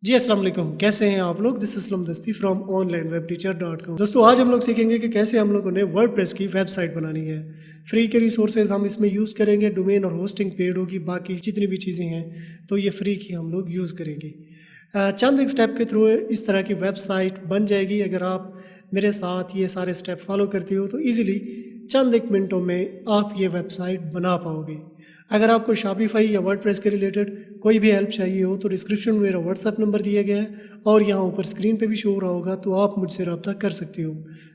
जी अस्सलाम वालेकुम, कैसे हैं आप लोग। दिस इज असलम दस्ती फ्रॉम onlinewebteacher.com। दोस्तों आज हम लोग सीखेंगे कि कैसे हम लोगों ने वर्डप्रेस की वेबसाइट बनानी है। फ्री के रिसोर्सेज हम इसमें यूज़ करेंगे, डोमेन और होस्टिंग पेड होगी, बाकी जितनी भी चीज़ें हैं तो ये फ्री की हम लोग यूज़ करेंगे। चंद एक स्टेप के थ्रू इस तरह की वेबसाइट बन जाएगी। अगर आप मेरे साथ ये सारे स्टेप फॉलो करते हो तो ईज़िली चंद एक मिनटों में आप ये वेबसाइट बना पाओगे। अगर आपको शॉपिफाई या वर्डप्रेस के रिलेटेड कोई भी हेल्प चाहिए हो तो डिस्क्रिप्शन में मेरा व्हाट्सअप नंबर दिया गया है और यहाँ ऊपर स्क्रीन पे भी शो हो रहा होगा, तो आप मुझसे रब्ता कर सकते हो।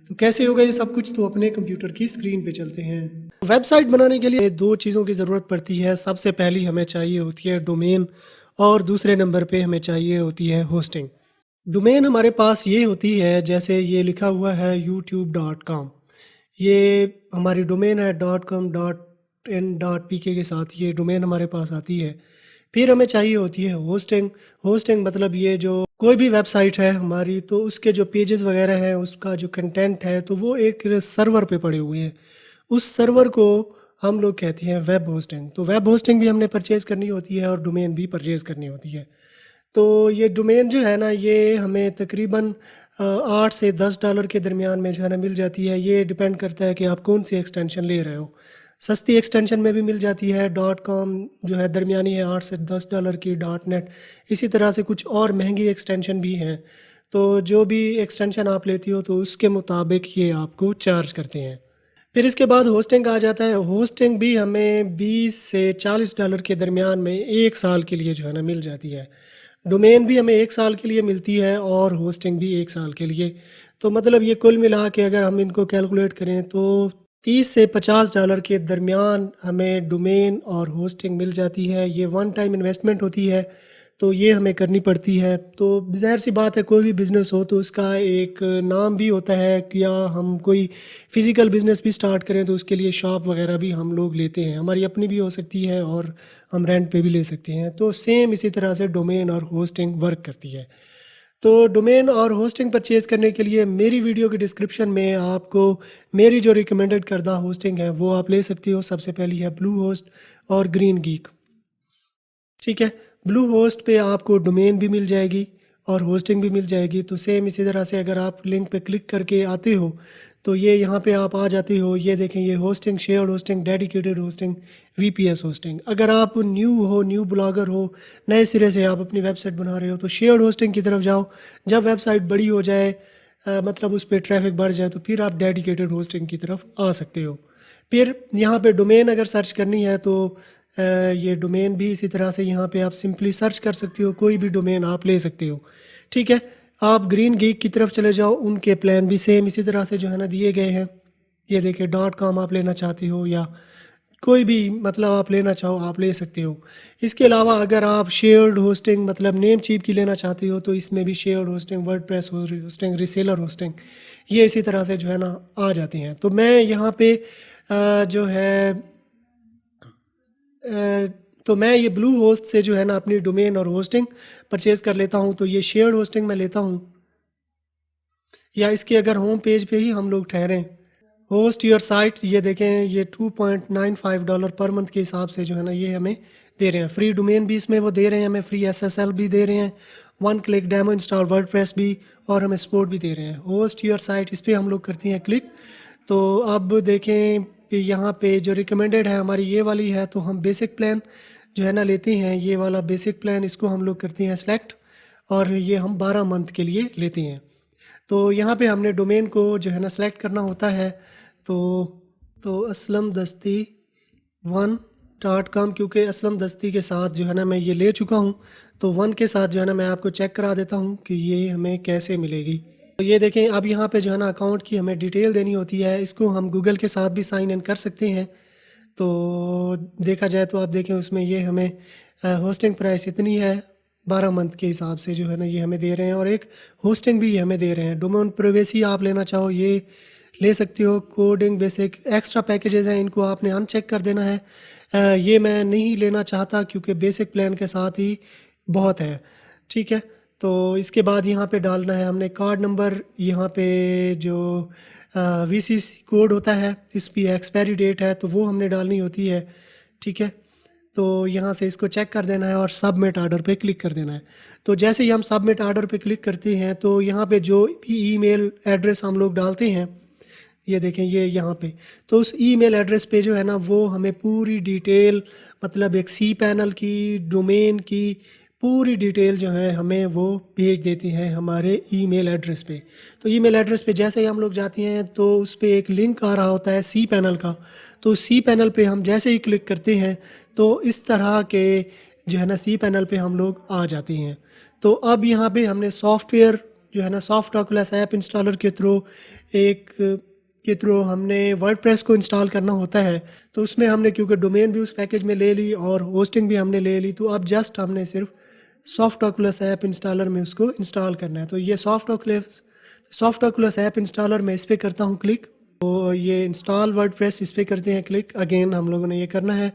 तो कैसे होगा ये सब कुछ, तो अपने कंप्यूटर की स्क्रीन पे चलते हैं। वेबसाइट बनाने के लिए दो चीज़ों की ज़रूरत पड़ती है। सबसे पहली हमें चाहिए होती है डोमेन और दूसरे नंबर पे हमें चाहिए होती है होस्टिंग। डोमेन हमारे पास ये होती है, जैसे ये लिखा हुआ है youtube.com, ये हमारी डोमेन है .com.in.pk के साथ ये डोमेन हमारे पास आती है। फिर हमें चाहिए होती है होस्टिंग। होस्टिंग मतलब ये जो कोई भी वेबसाइट है हमारी, तो उसके जो पेजेस वगैरह हैं, उसका जो कंटेंट है, तो वो एक सर्वर पे पड़े हुए हैं। उस सर्वर को हम लोग कहते हैं वेब होस्टिंग। तो वेब होस्टिंग भी हमने परचेज़ करनी होती है और डोमेन भी परचेज़ करनी होती है। तो ये डोमेन जो है ना, ये हमें तकरीबन 8 से $10 के दरमियान में जो है ना मिल जाती है। ये डिपेंड करता है कि आप कौन सी एक्सटेंशन ले रहे हो। सस्ती एक्सटेंशन में भी मिल जाती है। .com जो है दरमियानी है, 8 से $10 की। .net इसी तरह से कुछ और महंगी एक्सटेंशन भी हैं। तो जो भी एक्सटेंशन आप लेती हो तो उसके मुताबिक ये आपको चार्ज करते हैं। फिर इसके बाद होस्टिंग आ जाता है। होस्टिंग भी हमें 20 से $40 के दरमियान में 1 साल के लिए जो है ना मिल जाती है। डोमेन भी हमें 1 साल के लिए मिलती है और होस्टिंग भी 1 साल के लिए। तो मतलब ये कुल मिला के अगर हम इनको कैलकुलेट करें तो 30 से $50 के दरमियान हमें डोमेन और होस्टिंग मिल जाती है। ये वन टाइम इन्वेस्टमेंट होती है, तो ये हमें करनी पड़ती है। तो ज़ाहिर सी बात है, कोई भी बिज़नेस हो तो उसका एक नाम भी होता है कि या हम कोई फ़िज़िकल बिज़नेस भी स्टार्ट करें तो उसके लिए शॉप वगैरह भी हम लोग लेते हैं। हमारी अपनी भी हो सकती है और हम रेंट पे भी ले सकते हैं। तो सेम इसी तरह से डोमेन और होस्टिंग वर्क करती है। तो डोमेन और होस्टिंग परचेज़ करने के लिए मेरी वीडियो के डिस्क्रिप्शन में आपको मेरी जो रिकमेंडेड करदा होस्टिंग है वो आप ले सकती हो। सबसे पहली है ब्लू होस्ट और ग्रीन गीक। ठीक है, ब्लू होस्ट पे आपको डोमेन भी मिल जाएगी और होस्टिंग भी मिल जाएगी। तो सेम इसी तरह से अगर आप लिंक पे क्लिक करके आते हो तो ये यहाँ पे आप आ जाते हो। ये देखें, ये hosting, shared hosting, dedicated hosting, VPS hosting. अगर आप न्यू हो, न्यू ब्लॉगर हो, नए सिरे से आप अपनी वेबसाइट बना रहे हो तो शेयर्ड होस्टिंग की तरफ जाओ। जब वेबसाइट बड़ी हो जाए, मतलब उस पर ट्रैफिक बढ़ जाए, तो फिर आप डेडिकेटेड होस्टिंग की तरफ आ सकते हो। फिर यहाँ पे डोमेन अगर सर्च करनी है तो ये डोमेन भी इसी तरह से यहाँ पे आप सिंपली सर्च कर सकते हो, कोई भी डोमेन आप ले सकते हो। ठीक है, आप ग्रीन गीक की तरफ चले जाओ। उनके प्लान भी सेम इसी तरह से जो है ना दिए गए हैं। ये देखिए, .com आप लेना चाहते हो या कोई भी मतलब आप लेना चाहो आप ले सकते हो। इसके अलावा अगर आप शेयर्ड होस्टिंग मतलब नेम चीप की लेना चाहते हो तो इसमें भी shared hosting, WordPress hosting, reseller hosting, ये इसी तरह से जो है ना आ जाती हैं। तो मैं यहाँ पे जो है तो मैं ये ब्लू होस्ट से जो है ना अपनी डोमेन और होस्टिंग परचेज़ कर लेता हूँ। तो ये शेयर्ड होस्टिंग मैं लेता हूँ, या इसके अगर होम पेज पे ही हम लोग ठहरें, होस्ट योर साइट, ये देखें, ये $2.95 पर मंथ के हिसाब से जो है ना ये हमें दे रहे हैं। फ्री डोमेन भी इसमें वो दे रहे हैं, हमें फ्री SSL भी दे रहे हैं, 1 क्लिक डेमो इंस्टॉल वर्डप्रेस भी, और हमें सपोर्ट भी दे रहे हैं। होस्ट योर साइट, इस पर हम लोग करते हैं क्लिक। तो अब देखें कि यहाँ पे जो रिकमेंडेड है हमारी ये वाली है, तो हम बेसिक प्लान जो है ना लेते हैं। ये वाला बेसिक प्लान, इसको हम लोग करते हैं सेलेक्ट, और ये हम 12 मंथ के लिए लेते हैं। तो यहाँ पे हमने डोमेन को जो है ना सेलेक्ट करना होता है। तो असलम दस्ती 1.com, क्योंकि असलम दस्ती के साथ जो है ना मैं ये ले चुका हूँ, तो 1 के साथ जो है ना मैं आपको चेक करा देता हूँ कि ये हमें कैसे मिलेगी। तो ये देखें, अब यहाँ पे जो है ना अकाउंट की हमें डिटेल देनी होती है। इसको हम गूगल के साथ भी साइन इन कर सकते हैं। तो देखा जाए तो आप देखें उसमें ये हमें होस्टिंग प्राइस इतनी है, 12 मंथ के हिसाब से जो है ना ये हमें दे रहे हैं, और एक होस्टिंग भी हमें दे रहे हैं। डोमेन प्राइवेसी आप लेना चाहो ये ले सकते हो। कोडिंग बेसिक एक्स्ट्रा पैकेजेस हैं, इनको आपने अनचेक कर देना है। ये मैं नहीं लेना चाहता क्योंकि बेसिक प्लान के साथ ही बहुत है। ठीक है, तो इसके बाद यहाँ पे डालना है हमने कार्ड नंबर। यहाँ पे जो VCC कोड होता है, इस पर एक्सपायरी डेट है तो वो हमने डालनी होती है। ठीक है, तो यहाँ से इसको चेक कर देना है और सबमिट ऑर्डर पे क्लिक कर देना है। तो जैसे ही हम सबमिट ऑर्डर पे क्लिक करते हैं तो यहाँ पे जो भी ईमेल एड्रेस हम लोग डालते हैं, ये देखें ये यहाँ पे, तो उस ईमेल एड्रेस पे जो है ना वो हमें पूरी डिटेल, मतलब एक cPanel की, डोमेन की पूरी डिटेल जो है हमें वो भेज देती है हमारे ईमेल एड्रेस पे। तो ईमेल एड्रेस पे जैसे ही हम लोग जाते हैं तो उस पर एक लिंक आ रहा होता है cPanel का। तो cPanel पे हम जैसे ही क्लिक करते हैं तो इस तरह के जो है ना cPanel पे हम लोग आ जाते हैं। तो अब यहाँ पे हमने सॉफ्टवेयर जो है ना सॉफ्ट ओकुलस ऐप इंस्टॉलर के थ्रू हमने वर्डप्रेस को इंस्टॉल करना होता है। तो उसमें हमने क्योंकि डोमेन भी उस पैकेज में ले ली और होस्टिंग भी हमने ले ली, तो अब जस्ट हमने सिर्फ सॉफ्ट ओकुलस ऐप इंस्टॉलर में उसको इंस्टॉल करना है। तो ये सॉफ्ट ओकुलस ऐप इंस्टॉलर में इस पर करता हूँ क्लिक। तो ये इंस्टॉल वर्डप्रेस इस पर करते हैं क्लिक। अगेन हम लोगों ने ये करना है।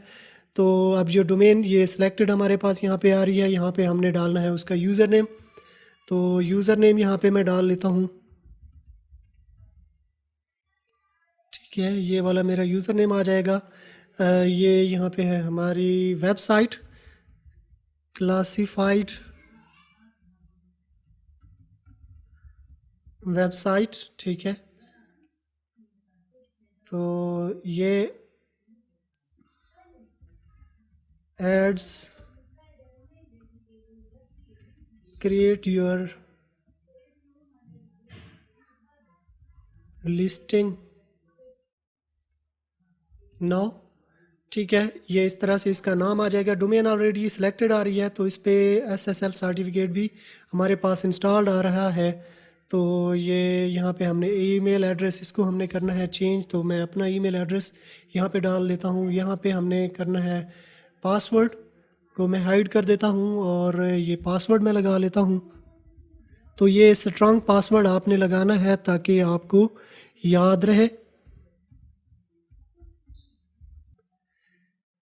तो अब जो डोमेन ये सिलेक्टेड हमारे पास यहाँ पे आ रही है, यहाँ पे हमने डालना है उसका यूज़र नेम। तो यूज़र नेम यहाँ पे मैं डाल लेता हूँ, ठीक है, ये वाला मेरा यूज़र नेम आ जाएगा। ये यहाँ पे है हमारी वेबसाइट क्लासिफाइड वेबसाइट, ठीक है। तो ये ads create your listing now, ठीक है। ये इस तरह से इसका नाम आ जाएगा। डोमेन ऑलरेडी सिलेक्टेड आ रही है तो इस पर SSL सर्टिफिकेट भी हमारे पास इंस्टॉल्ड आ रहा है। तो ये यहाँ पे हमने ईमेल एड्रेस इसको हमने करना है चेंज। तो मैं अपना ईमेल एड्रेस यहाँ पे डाल लेता हूँ। यहाँ पे हमने करना है पासवर्ड को मैं हाइड कर देता हूँ और ये पासवर्ड मैं लगा लेता हूँ। तो ये स्ट्रॉन्ग पासवर्ड आपने लगाना है ताकि आपको याद रहे,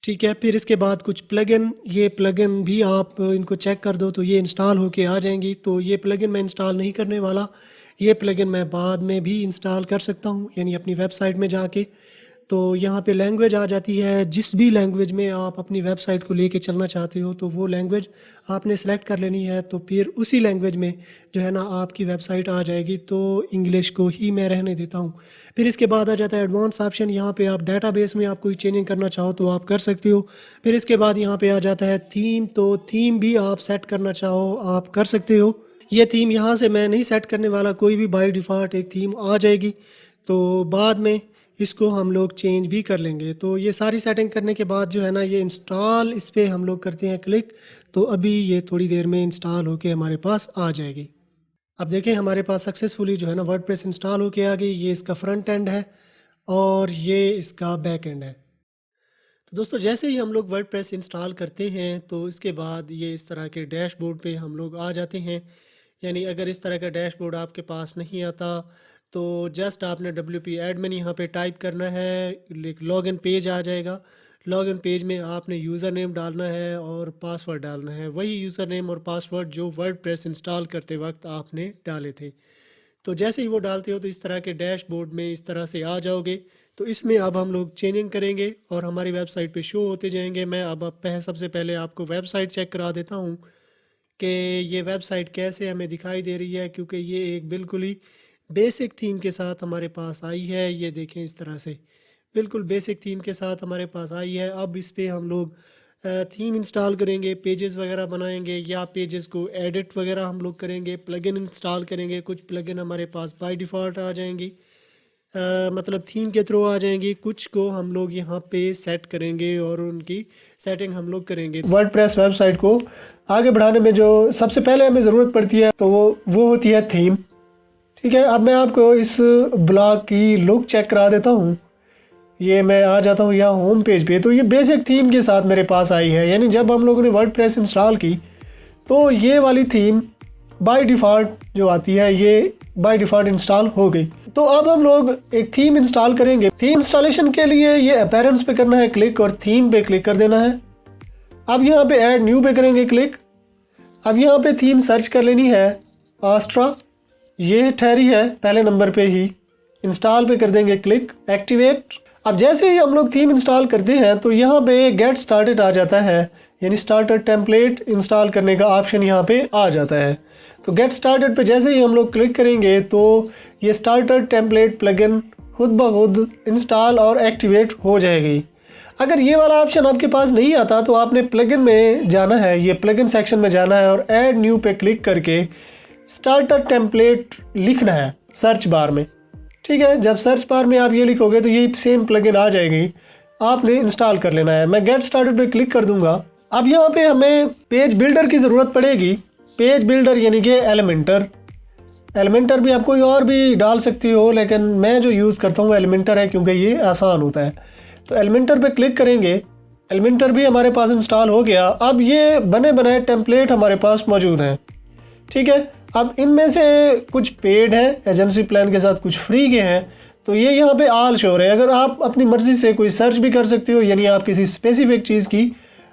ठीक है। फिर इसके बाद कुछ प्लगइन, ये प्लगइन भी आप इनको चेक कर दो तो ये इंस्टॉल होके आ जाएंगी। तो ये प्लगइन मैं इंस्टॉल नहीं करने वाला, ये प्लगइन मैं बाद में भी इंस्टॉल कर सकता हूँ, यानी अपनी वेबसाइट में जाके। तो यहाँ पे लैंग्वेज आ जाती है, जिस भी लैंग्वेज में आप अपनी वेबसाइट को लेके चलना चाहते हो तो वो लैंग्वेज आपने सेलेक्ट कर लेनी है। तो फिर उसी लैंग्वेज में जो है ना आपकी वेबसाइट आ जाएगी। तो इंग्लिश को ही मैं रहने देता हूँ। फिर इसके बाद आ जाता है एडवांस ऑप्शन। यहाँ पे आप डेटाबेस में आप कोई चेंजिंग करना चाहो तो आप कर सकते हो। फिर इसके बाद यहाँ पे आ जाता है थीम। तो थीम भी आप सेट करना चाहो आप कर सकते हो। ये थीम यहाँ से मैं नहीं सेट करने वाला, कोई भी बाय डिफ़ॉल्ट एक थीम आ जाएगी। तो बाद में इसको हम लोग चेंज भी कर लेंगे। तो ये सारी सेटिंग करने के बाद जो है ना ये इंस्टॉल, इस पर हम लोग करते हैं क्लिक। तो अभी ये थोड़ी देर में इंस्टॉल होके हमारे पास आ जाएगी। अब देखें हमारे पास सक्सेसफुली जो है ना वर्डप्रेस इंस्टॉल होके आ गई। ये इसका फ्रंट एंड है और ये इसका बैक एंड है। तो दोस्तों जैसे ही हम लोग वर्डप्रेस इंस्टॉल करते हैं तो इसके बाद ये इस तरह के डैशबोर्ड पे हम लोग आ जाते हैं। यानी अगर इस तरह का डैशबोर्ड आपके पास नहीं आता तो जस्ट आपने WP एडमिन यहाँ पे टाइप करना है, लॉगिन पेज आ जाएगा। लॉगिन पेज में आपने यूज़र नेम डालना है और पासवर्ड डालना है, वही यूज़र नेम और पासवर्ड जो वर्डप्रेस इंस्टॉल करते वक्त आपने डाले थे। तो जैसे ही वो डालते हो तो इस तरह के डैशबोर्ड में इस तरह से आ जाओगे। तो इसमें अब हम लोग चेंजिंग करेंगे और हमारी वेबसाइट पे शो होते जाएंगे। मैं अब सबसे पहले आपको वेबसाइट चेक करा देता हूँ कि ये वेबसाइट कैसे हमें दिखाई दे रही है, क्योंकि ये एक बिल्कुल ही बेसिक थीम के साथ हमारे पास आई है। ये देखें इस तरह से बिल्कुल बेसिक थीम के साथ हमारे पास आई है। अब इस पे हम लोग थीम इंस्टॉल करेंगे, पेजेस वगैरह बनाएंगे या पेजेस को एडिट वगैरह हम लोग करेंगे, प्लगइन इंस्टॉल करेंगे। कुछ प्लगइन हमारे पास बाय डिफ़ॉल्ट आ जाएंगी, मतलब थीम के थ्रू आ जाएंगी। कुछ को हम लोग यहाँ पे सेट करेंगे और उनकी सेटिंग हम लोग करेंगे। वर्डप्रेस वेबसाइट को आगे बढ़ाने में जो सबसे पहले हमें ज़रूरत पड़ती है तो वो होती है थीम, ठीक है। अब मैं आपको इस ब्लॉग की लुक चेक करा देता हूँ। ये मैं आ जाता हूँ यहाँ होम पेज पे। तो ये बेसिक थीम के साथ मेरे पास आई है, यानी जब हम लोगों ने वर्डप्रेस इंस्टॉल की तो ये वाली थीम बाय डिफ़ॉल्ट जो आती है ये बाय डिफ़ॉल्ट इंस्टॉल हो गई। तो अब हम लोग एक थीम इंस्टॉल करेंगे। थीम इंस्टॉलेशन के लिए ये अपीयरेंस पे करना है क्लिक और थीम पे क्लिक कर देना है। अब यहाँ पे ऐड न्यू पे करेंगे क्लिक। अब यहाँ पे थीम सर्च कर लेनी है आस्ट्रा, ये ठहरी है पहले नंबर पे ही। इंस्टॉल पे कर देंगे क्लिक, एक्टिवेट। अब जैसे ही हम लोग थीम इंस्टॉल करते हैं तो यहाँ पे गेट स्टार्टेड आ जाता है, यानी स्टार्टर टेम्पलेट इंस्टॉल करने का ऑप्शन यहाँ पे आ जाता है। तो गेट स्टार्टेड पे जैसे ही हम लोग क्लिक करेंगे तो ये स्टार्टर टेम्पलेट प्लगइन खुद ब खुद इंस्टॉल और एक्टिवेट हो जाएगी। अगर ये वाला ऑप्शन आपके पास नहीं आता तो आपने प्लगइन में जाना है, ये प्लगइन सेक्शन में जाना है और ऐड न्यू पे क्लिक करके स्टार्टर टेम्पलेट लिखना है सर्च बार में। ठीक है, जब सर्च बार में आप ये लिखोगे तो ये सेम प्लगइन आ जाएगी, आपने इंस्टॉल कर लेना है। मैं गेट स्टार्टेड पे क्लिक कर दूंगा। अब यहाँ पे हमें पेज बिल्डर की ज़रूरत पड़ेगी। पेज बिल्डर यानी कि एलिमेंटर भी आप कोई और भी डाल सकती हो, लेकिन मैं जो यूज़ करता हूँ एलिमेंटर है क्योंकि ये आसान होता है। तो एलिमेंटर पे क्लिक करेंगे, एलिमेंटर भी हमारे पास इंस्टॉल हो गया। अब ये बने बनाए टेम्पलेट हमारे पास मौजूद हैं। ठीक है, अब इनमें से कुछ पेड हैं एजेंसी प्लान के साथ, कुछ फ्री के हैं। तो ये यहाँ पे ऑल शो रहे हैं। अगर आप अपनी मर्ज़ी से कोई सर्च भी कर सकते हो, यानी आप किसी स्पेसिफिक चीज़ की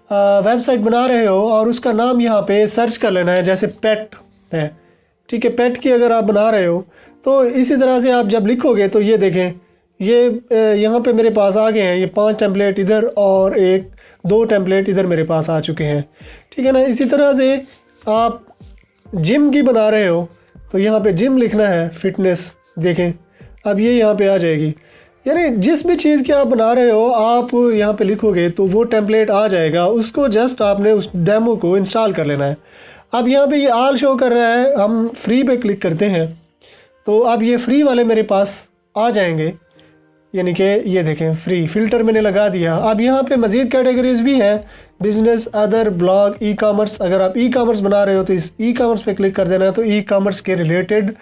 वेबसाइट बना रहे हो और उसका नाम यहाँ पे सर्च कर लेना है, जैसे पेट है। ठीक है, पेट की अगर आप बना रहे हो तो इसी तरह से आप जब लिखोगे तो ये देखें, ये यहाँ पे मेरे पास आ गए हैं, ये 5 टेम्पलेट इधर और 2 टेम्पलेट इधर मेरे पास आ चुके हैं। ठीक है ना। इसी तरह से आप जिम की बना रहे हो तो यहाँ पे जिम लिखना है, फिटनेस देखें, अब ये यहाँ पे आ जाएगी। यानी जिस भी चीज़ की आप बना रहे हो आप यहाँ पे लिखोगे तो वो टेम्पलेट आ जाएगा, उसको जस्ट आपने उस डेमो को इंस्टॉल कर लेना है। अब यहाँ पे ये ऑल शो कर रहा है, हम फ्री पे क्लिक करते हैं तो अब ये फ्री वाले मेरे पास आ जाएंगे, यानी कि ये देखें फ्री फिल्टर मैंने लगा दिया। अब यहाँ पे मज़ीद कैटेगरीज भी हैं, business, other, blog, e commerce. अगर आप ई कामर्स बना रहे हो तो इस ई कामर्स पे क्लिक कर देना है, तो ई कामर्स के रिलेटेड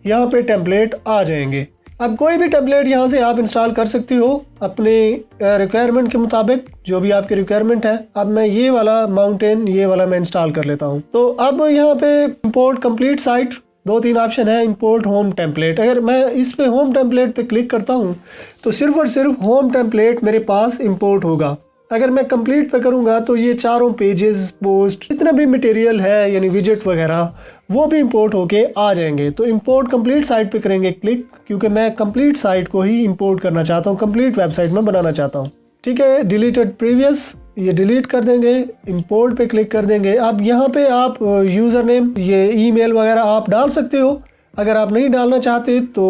यहाँ पे टेम्पलेट आ जाएंगे। अब कोई भी टेम्पलेट यहाँ से आप इंस्टॉल कर सकते हो अपने रिक्वायरमेंट के मुताबिक, जो भी आपकी रिक्वायरमेंट है। अब मैं ये वाला माउंटेन, ये वाला मैं इंस्टॉल कर लेता हूँ। तो अब यहाँ पे इंपोर्ट कंप्लीट साइट 2-3 ऑप्शन है, इंपोर्ट होम टेम्पलेट। अगर मैं इस पे होम टेम्पलेट पे क्लिक करता हूँ तो सिर्फ और सिर्फ होम टेम्पलेट मेरे पास इंपोर्ट होगा। अगर मैं कंप्लीट पे करूँगा तो ये चारों पेजेस, पोस्ट, जितना भी मटेरियल है यानी विजेट वगैरह, वो भी इंपोर्ट होके आ जाएंगे। तो इंपोर्ट कंप्लीट साइट पे करेंगे क्लिक, क्योंकि मैं कंप्लीट साइट को ही इंपोर्ट करना चाहता हूँ, कंप्लीट वेबसाइट में बनाना चाहता हूँ। ठीक है, डिलीटेड प्रीवियस, ये डिलीट कर देंगे, इंपोर्ट पे क्लिक कर देंगे। अब यहाँ पे आप यूज़र नेम, ये ईमेल वगैरह आप डाल सकते हो। अगर आप नहीं डालना चाहते तो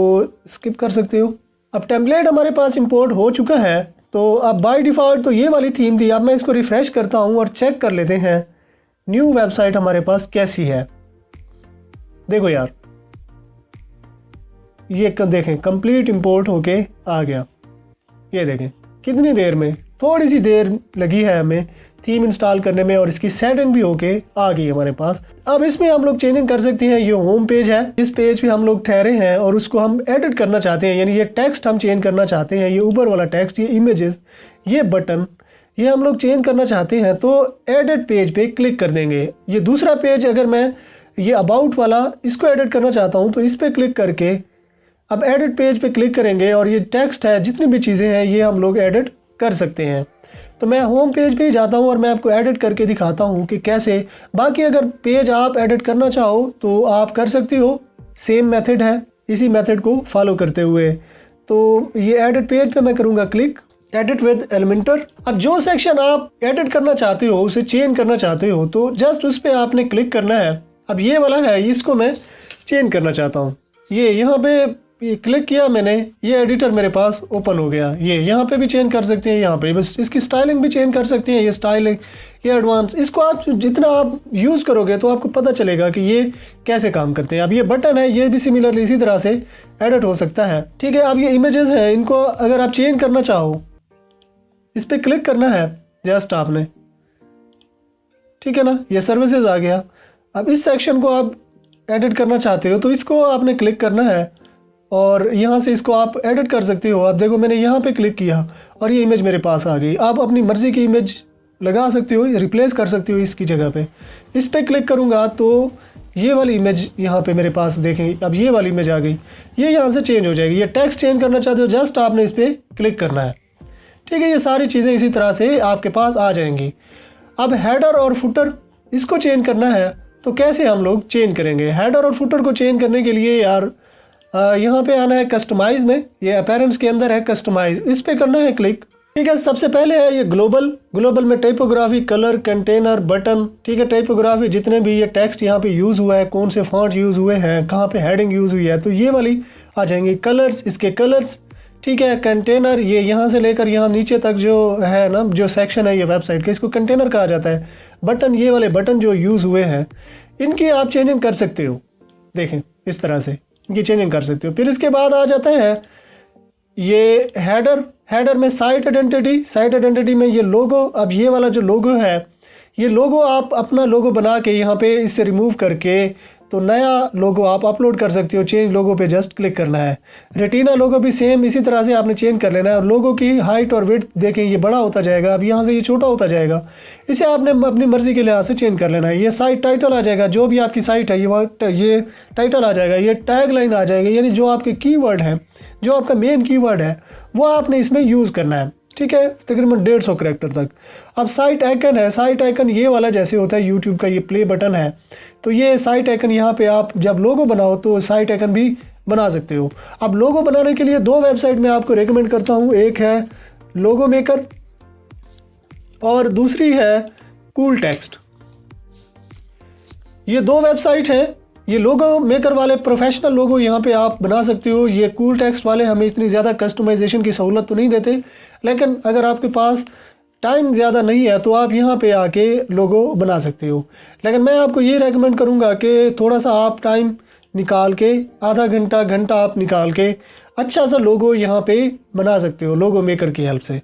स्किप कर सकते हो। अब टेम्पलेट हमारे पास इंपोर्ट हो चुका है। तो अब बाय डिफ़ॉल्ट तो ये वाली थीम थी। अब मैं इसको रिफ़्रेश करता हूँ और चेक कर लेते हैं न्यू वेबसाइट हमारे पास कैसी है। देखो यार, ये देखें कंप्लीट इंपोर्ट होके आ गया। ये देखें कितनी देर में, थोड़ी सी देर लगी है हमें थीम इंस्टॉल करने में और इसकी सेटिंग भी होके आ गई हमारे पास। अब इसमें हम लोग चेंजिंग कर सकते हैं। ये होम पेज है, इस पेज पे हम लोग ठहरे हैं और उसको हम एडिट करना चाहते हैं, यानी ये टेक्स्ट हम चेंज करना चाहते हैं। ये ऊपर वाला टेक्स्ट, ये इमेजेस, ये बटन, ये हम लोग चेंज करना चाहते हैं तो एडिट पेज पे क्लिक कर देंगे। ये दूसरा पेज, अगर मैं ये अबाउट वाला इसको एडिट करना चाहता हूँ तो इस पर क्लिक करके अब एडिट पेज पे क्लिक करेंगे और ये टेक्स्ट है, जितनी भी चीज़ें हैं ये हम लोग एडिट कर सकते हैं। तो मैं होम पेज पे ही जाता हूँ और मैं आपको एडिट करके दिखाता हूँ कि कैसे। बाकी अगर पेज आप एडिट करना चाहो तो आप कर सकते हो, सेम मेथड है, इसी मेथड को फॉलो करते हुए। तो ये एडिट पेज पे मैं करूँगा क्लिक, एडिट विद एलिमेंटर। अब जो सेक्शन आप एडिट करना चाहते हो, उसे चेंज करना चाहते हो, तो जस्ट उस पर आपने क्लिक करना है। अब ये वाला है, इसको मैं चेंज करना चाहता हूँ। ये यहाँ पे ये क्लिक किया मैंने, ये एडिटर मेरे पास ओपन हो गया। ये यहाँ पे भी चेंज कर सकते हैं, यहाँ पे बस इसकी स्टाइलिंग भी चेंज कर सकते हैं। ये स्टाइलिंग, ये एडवांस, इसको आप जितना आप यूज़ करोगे तो आपको पता चलेगा कि ये कैसे काम करते हैं। अब ये बटन है, ये भी सिमिलरली इसी तरह से एडिट हो सकता है। ठीक है, अब ये इमेजेस हैं, इनको अगर आप चेंज करना चाहो इस पर क्लिक करना है जस्ट आपने। ठीक है ना, ये सर्विसेज आ गया। अब इस सेक्शन को आप एडिट करना चाहते हो तो इसको आपने क्लिक करना है और यहाँ से इसको आप एडिट कर सकते हो। आप देखो मैंने यहाँ पे क्लिक किया और ये इमेज मेरे पास आ गई। आप अपनी मर्ज़ी की इमेज लगा सकते हो, रिप्लेस कर सकते हो इसकी जगह पे। इस पर क्लिक करूँगा तो ये वाली इमेज यहाँ पे मेरे पास देखें, अब ये वाली इमेज आ गई, ये यहाँ से चेंज हो जाएगी। ये टेक्स्ट चेंज करना चाहते हो, जस्ट आपने इस पर क्लिक करना है। ठीक है, ये सारी चीज़ें इसी तरह से आपके पास आ जाएंगी। अब हेडर और फुटर, इसको चेंज करना है तो कैसे हम लोग चेंज करेंगे? हेडर और फुटर को चेंज करने के लिए यार यहाँ पे आना है कस्टमाइज में, ये अपीयरेंस के अंदर है कस्टमाइज, इस पे करना है क्लिक। ठीक है, सबसे पहले है ये ग्लोबल में टाइपोग्राफी, कलर, कंटेनर, बटन। ठीक है, टाइपोग्राफी जितने भी ये टेक्स्ट यहाँ पे यूज़ हुआ है, कौन से फॉन्ट यूज़ हुए हैं, कहाँ पे हेडिंग यूज़ हुई है, तो ये वाली आ जाएंगी। कलर्स, इसके कलर्स। ठीक है, कंटेनर, ये यहाँ से लेकर यहाँ नीचे तक जो है ना, जो सेक्शन है ये वेबसाइट का, इसको कंटेनर कहा जाता है। बटन, ये वाले बटन जो यूज़ हुए हैं इनकी आप चेंजिंग कर सकते हो। देखें इस तरह से ये चेंजिंग कर सकते हो। फिर इसके बाद आ जाता है ये हेडर में साइट आइडेंटिटी में ये लोगो। अब ये वाला जो लोगो है, ये लोगो आप अपना लोगो बना के यहाँ पे इससे रिमूव करके तो नया लोगो आप अपलोड कर सकते हो। चेंज लोगो पे जस्ट क्लिक करना है। रेटिना लोगो भी सेम इसी तरह से आपने चेंज कर लेना है। और लोगो की हाइट और विड्थ देखें, ये बड़ा होता जाएगा, अब यहाँ से ये छोटा होता जाएगा। इसे आपने अपनी मर्जी के लिहाज से चेंज कर लेना है। ये साइट टाइटल आ जाएगा, जो भी आपकी साइट है ये टाइटल आ जाएगा, ये टैग लाइन आ जाएगी, यानी जो आपके कीवर्ड हैं, जो आपका मेन कीवर्ड है वो आपने इसमें यूज़ करना है। ठीक है, तकरीबन 150 करैक्टर तक। अब साइट आइकन है, साइट आइकन ये वाला जैसे होता है यूट्यूब का ये प्ले बटन है, तो ये साइट आइकन यहाँ पे आप जब लोगो बनाओ तो साइट आइकन भी बना सकते हो। अब लोगो बनाने के लिए 2 वेबसाइट मैं आपको रेकमेंड करता हूँ, एक है लोगो मेकर और दूसरी है कूल टेक्स्ट। ये 2 वेबसाइट हैं। ये लोगो मेकर वाले प्रोफेशनल लोगो यहाँ पे आप बना सकते हो। ये कूल टेक्स्ट वाले हमें इतनी ज़्यादा कस्टमाइजेशन की सहूलत तो नहीं देते, लेकिन अगर आपके पास टाइम ज़्यादा नहीं है तो आप यहाँ पे आके लोगो बना सकते हो। लेकिन मैं आपको ये रेकमेंड करूँगा कि थोड़ा सा आप टाइम निकाल के, आधा घंटा आप निकाल के अच्छा सा लोगो यहाँ पे बना सकते हो लोगो मेकर की हेल्प से।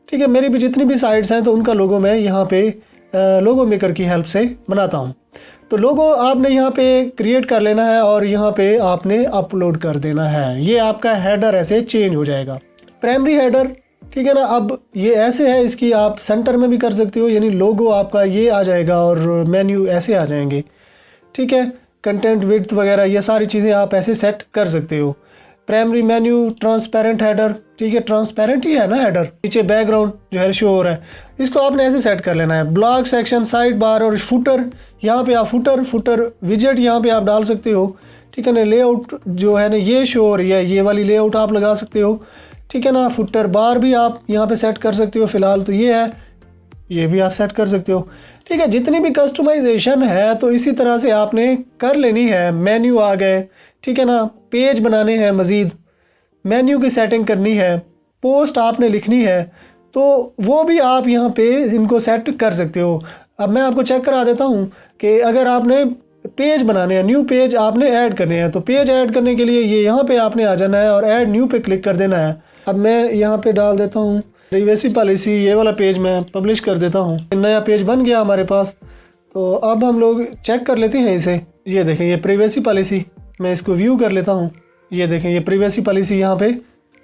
ठीक है, मेरी भी जितनी भी साइट्स हैं तो उनका लोगो मैं यहाँ पे लोगो मेकर की हेल्प से बनाता हूँ। तो लोगो आपने यहाँ पे क्रिएट कर लेना है और यहाँ पे आपने अपलोड कर देना है। ये आपका हेडर ऐसे चेंज हो जाएगा, प्राइमरी हेडर। ठीक है ना, अब ये ऐसे है, इसकी आप सेंटर में भी कर सकते हो, यानी लोगो आपका ये आ जाएगा और मेन्यू ऐसे आ जाएंगे। ठीक है, कंटेंट विड्थ वगैरह ये सारी चीज़ें आप ऐसे सेट कर सकते हो। Primary menu, transparent header. ठीक है, ट्रांसपेरेंट ही है ना हेडर, नीचे बैकग्राउंड जो है शो हो रहा है, इसको आपने ऐसे सेट कर लेना है। ब्लॉग सेक्शन, साइड बार और फुटर, यहाँ पे आप फुटर विजेट यहाँ पे आप डाल सकते हो। ठीक है ना, लेआउट जो है ना ये शो हो रही है, ये वाली लेआउट आप लगा सकते हो। ठीक है ना, फुटर बार भी आप यहाँ पे सेट कर सकते हो। फिलहाल तो ये है, ये भी आप सेट कर सकते हो। ठीक है, जितनी भी कस्टमाइजेशन है तो इसी तरह से आपने कर लेनी है। मेन्यू आ गए, ठीक है ना, पेज बनाने हैं, मज़ीद मेन्यू की सेटिंग करनी है, पोस्ट आपने लिखनी है, तो वो भी आप यहाँ पे इनको सेट कर सकते हो। अब मैं आपको चेक करा देता हूँ कि अगर आपने पेज बनाने हैं, न्यू पेज आपने ऐड करने हैं, तो पेज ऐड करने के लिए ये यहाँ पे आपने आ जाना है और ऐड न्यू पे क्लिक कर देना है। अब मैं यहाँ पे डाल देता हूँ प्राइवेसी पॉलिसी, ये वाला पेज मैं पब्लिश कर देता हूँ। नया पेज बन गया हमारे पास। तो अब हम लोग चेक कर लेते हैं इसे। ये देखें, ये प्राइवेसी पॉलिसी, मैं इसको व्यू कर लेता हूँ। ये देखें, ये प्राइवेसी पॉलिसी यहाँ पे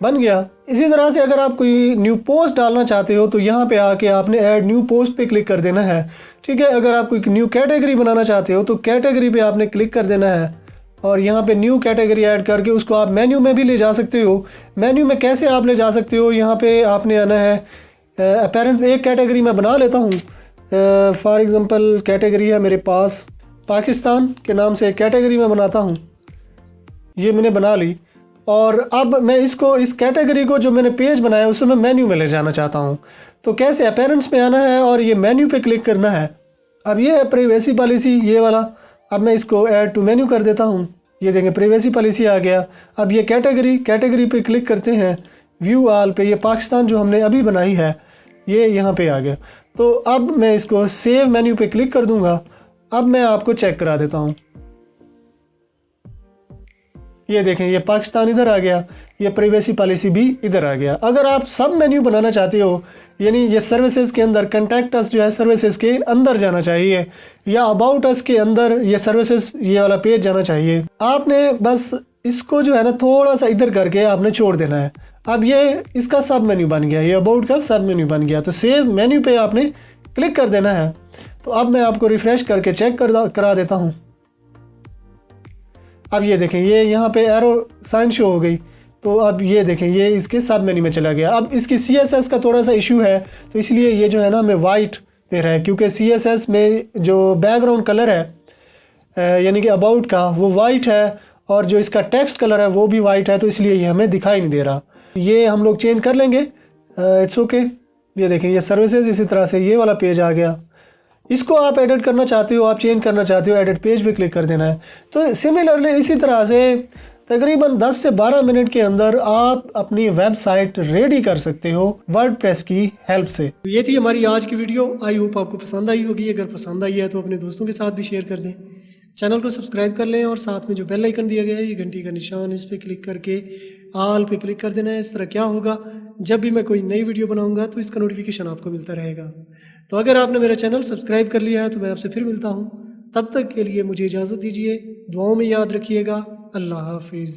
बन गया। इसी तरह से अगर आप कोई न्यू पोस्ट डालना चाहते हो तो यहाँ पे आके आपने ऐड न्यू पोस्ट पे क्लिक कर देना है। ठीक है, अगर आप कोई न्यू कैटेगरी बनाना चाहते हो तो कैटेगरी पे आपने क्लिक कर देना है और यहाँ पे न्यू कैटेगरी ऐड करके उसको आप मेन्यू में भी ले जा सकते हो। मेन्यू में कैसे आप ले जा सकते हो, यहाँ पे आपने आना है अपीयरेंस। एक कैटेगरी मैं बना लेता हूँ, फॉर एग्जांपल कैटेगरी है मेरे पास पाकिस्तान के नाम से एक कैटेगरी मैं बनाता हूँ। ये मैंने बना ली और अब मैं इसको, इस कैटेगरी को जो मैंने पेज बनाया उसे मैं मेन्यू में ले जाना चाहता हूँ। तो कैसे, अपीयरेंस में आना है और ये मेन्यू पे क्लिक करना है। अब ये है प्राइवेसी पॉलिसी, ये वाला। अब मैं इसको ऐड टू मेन्यू कर देता हूँ। ये देखें, प्राइवेसी पॉलिसी आ गया। अब ये कैटेगरी पे क्लिक करते हैं, व्यू ऑल पे, ये पाकिस्तान जो हमने अभी बनाई है ये यहाँ पे आ गया। तो अब मैं इसको सेव मेन्यू पे क्लिक कर दूंगा। अब मैं आपको चेक करा देता हूँ। ये देखें, ये पाकिस्तान इधर आ गया, ये प्राइवेसी पॉलिसी भी इधर आ गया। अगर आप सब मेन्यू बनाना चाहते हो, यानी ये सर्विसेज के अंदर कॉन्टैक्ट अस जो है सर्विसेज के अंदर जाना चाहिए, या अबाउट अस के अंदर ये सर्विसेज ये वाला पेज जाना चाहिए, आपने बस इसको जो है ना थोड़ा सा इधर करके आपने छोड़ देना है। अब ये इसका सब मेन्यू बन गया, ये अबाउट का सब मेन्यू बन गया। तो सेव मेन्यू पे आपने क्लिक कर देना है। तो अब मैं आपको रिफ्रेश करके चेक करा देता हूँ। अब ये देखें, ये यहाँ पे एरो साइन शो हो गई। तो अब ये देखें, ये इसके सब मेन्यू में चला गया। अब इसकी CSS का थोड़ा सा इशू है, तो इसलिए ये जो है ना हमें वाइट दे रहा है, क्योंकि CSS में जो बैकग्राउंड कलर है यानी कि अबाउट का, वो वाइट है और जो इसका टेक्स्ट कलर है वो भी वाइट है, तो इसलिए ये हमें दिखाई नहीं दे रहा। ये हम लोग चेंज कर लेंगे, इट्स ओके। ये देखें, ये सर्विसेज इसी तरह से ये वाला पेज आ गया। इसको आप एडिट करना चाहते हो, आप चेंज करना चाहते हो, एडिट पेज पे क्लिक कर देना है। तो सिमिलरली इसी तरह से तकरीबन 10 से 12 मिनट के अंदर आप अपनी वेबसाइट रेडी कर सकते हो वर्डप्रेस की हेल्प से। ये थी हमारी आज की वीडियो। आई होप आपको पसंद आई होगी। अगर पसंद आई है तो अपने दोस्तों के साथ भी शेयर कर दें, चैनल को सब्सक्राइब कर लें और साथ में जो बेल आइकन दिया गया है, ये घंटी का निशान, इस पर क्लिक करके ऑल पे क्लिक कर देना है। इस तरह क्या होगा, जब भी मैं कोई नई वीडियो बनाऊंगा तो इसका नोटिफिकेशन आपको मिलता रहेगा। तो अगर आपने मेरा चैनल सब्सक्राइब कर लिया है तो मैं आपसे फिर मिलता हूँ। तब तक के लिए मुझे इजाज़त दीजिए। दुआओं में याद रखिएगा। अल्लाह हाफिज़।